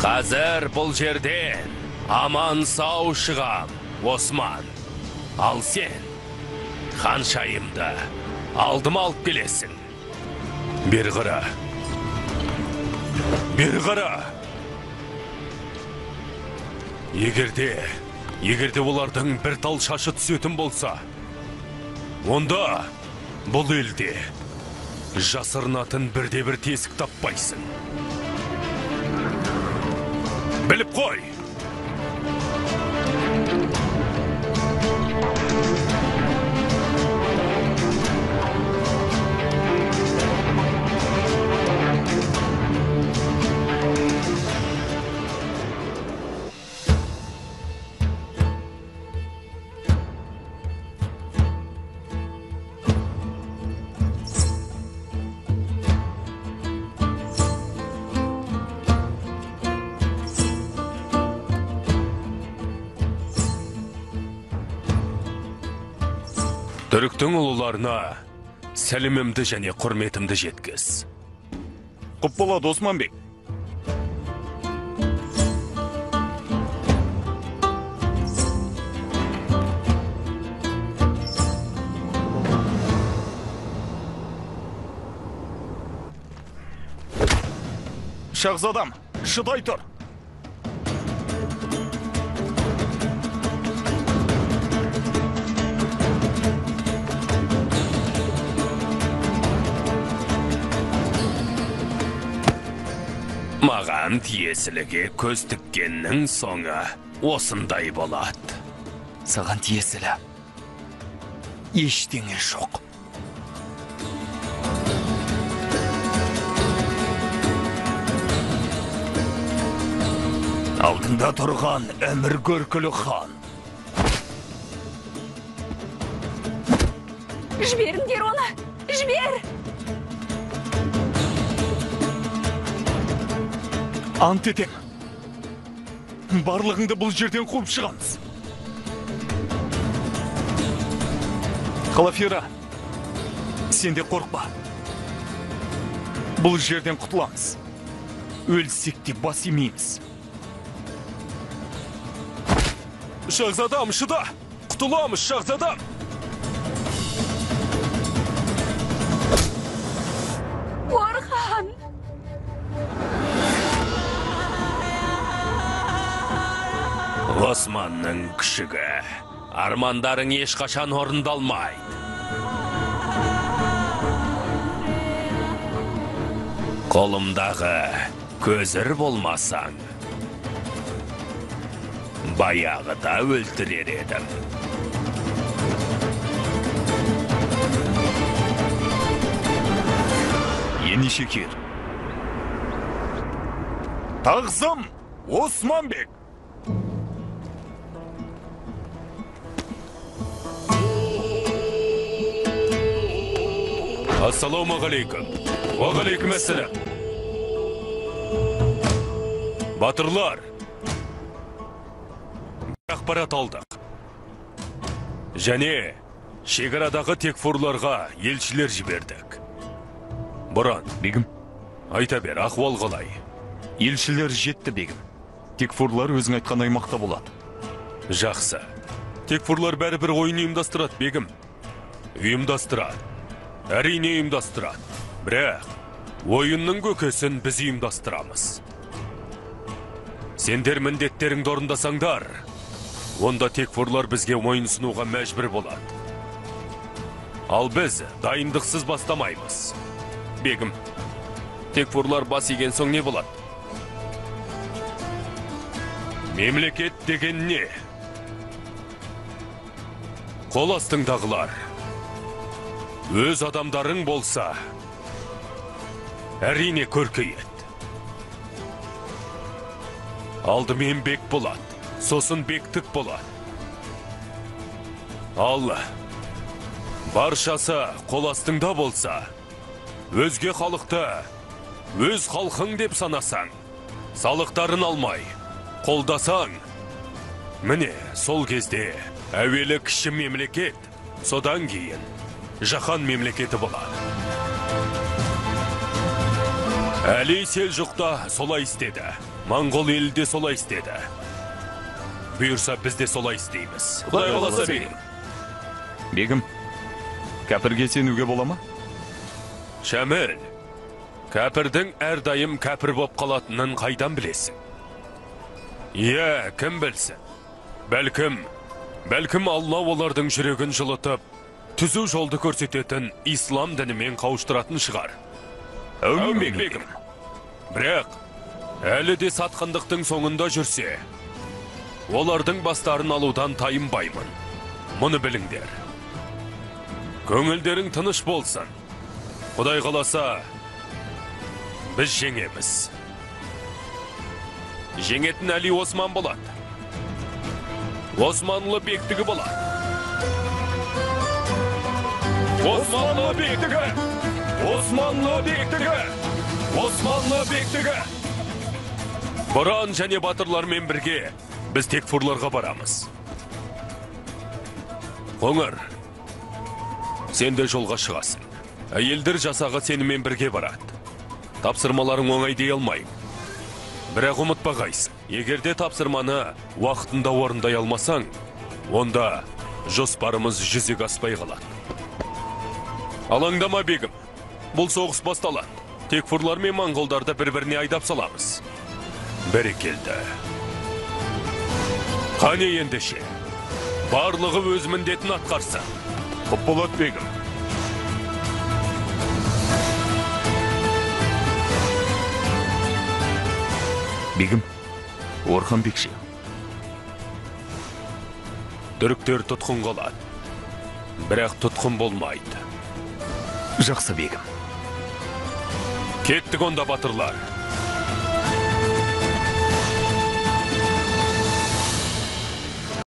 Қазір бұл жерден аман сау шығам, Осман. Ал сен ханшайымды алдым алып келесің. Бер қара. Бер қара. Егерде олардың бір тал шашы түсетін болса, онда бұл елде жасырынатын бірде-бір тесік таппайсың. Біліп қой! Түріктің ұлыларына сәлемімді және құрметімді жеткіз. Құп болады, Осман бек. Шахзадам, шыдай тұр. Маған тиесіліге көз тіккеннің соңы осындай болады. Саған тиесілі ештеңе жоқ. Алдында тұрған әмір көркілі хан. Жіберіңдер оны! Жібер! Ант етем. Барлығыңды бұл жерден қуып шығамыз. Қалафира, сен де қорқпа. Бұл жерден құтыламыз. Өлсек те бас имейміз. Шахзадам, шыда! Құтыламыз, Шахзадам! Орхан! Османның күшігі, армандарың ешқашан орындалмайды. Қолымдағы көзір болмасаң, баяғыда өлтірер едім. Енешекер. Тағзым, Осман бек. Ассаламағалейкум. Уағалейкум әссәләм. Батырлар, бір ақпарат алдық. Және шекарадағы текфурларға елшілер жібердік. Бұран, Бегім, айта бер, ахуал қалай? елшілер жетті, бегім. Текфурлар өзің айтқан аймақта болады. Жақсы. Текфурлар бәрі бір ойын ұйымдастырады, бегім. Ұйымдастырады. Әрине ұйымдастырады. Бірақ, ойынның көкесін біз ұйымдастырамыз. Сендер міндеттеріңді орындасаңдар, онда текфурлар бізге ойын сұнуға мәжбүр болады. Ал біз дайындықсыз бастамаймыз. Бегім, текфурлар бас иген соң не болады? Мемлекет деген не? Қол астыңдағылар өз адамдарың болса, әрине көркейет. Алдымен бек болады, сосын бектік болады. Ал баршасы қол астыңда болса, өзге халықты өз халқың деп санасаң, салықтарын алмай, қолдасаң, міне сол кезде әуелі кіші мемлекет, содан кейін жаһан мемлекеті болады. Әли Селжұқта солай істеді. Моңғол елі де солай істеді. Бұйырса біз де солай істейміз. Құдай қаласа бегім. Бегім, кәпірге сенуге бола ма? Шәміл, кәпірдің әрдайым кәпір боп қалатынын қайдан білесің? Иә, кім білсін? Бәлкім Алла олардың жүрегін жылытып, түзу жолды көрсететін ислам дінімен қауыштыратын шығар. Әумин Бегім. Бірақ, әлі де сатқындықтың соңында жүрсе, олардың бастарын алудан тайынбаймын. Мұны біліңдер. Көңілдерің тыныш болсын. Құдай қаласа, біз жеңеміз. Жеңетін Әли Осман болады. Османлы бектігі болады. Османлы бектігі! Османлы бектігі! Османлы бектігі! Бұран және батырлармен бірге біз текфурларға барамыз. Қоңыр, сен де жолға шығасың. Әйелдер жасағы сенімен бірге барады. Тапсырмаларың оңай дей алмайым. Бірақ ұмытпағайсың. Егерде тапсырманы уақытында орындай алмасаң, онда жоспарымыз жүзеге аспай қалады. Алаңдама бегім. Бұл соғыс басталады. Текфурлар мен моңғолдарды бір-біріне айдап саламыз. Бәрекелді. Қане ендеше. Барлығы өз міндетін атқарсын. Құп болады бегім. Бегім, Орхан бекші. Түріктер тұтқын қалады. Бірақ тұтқын болмайды. Жақсы бегім. Кеттік онда батырлар.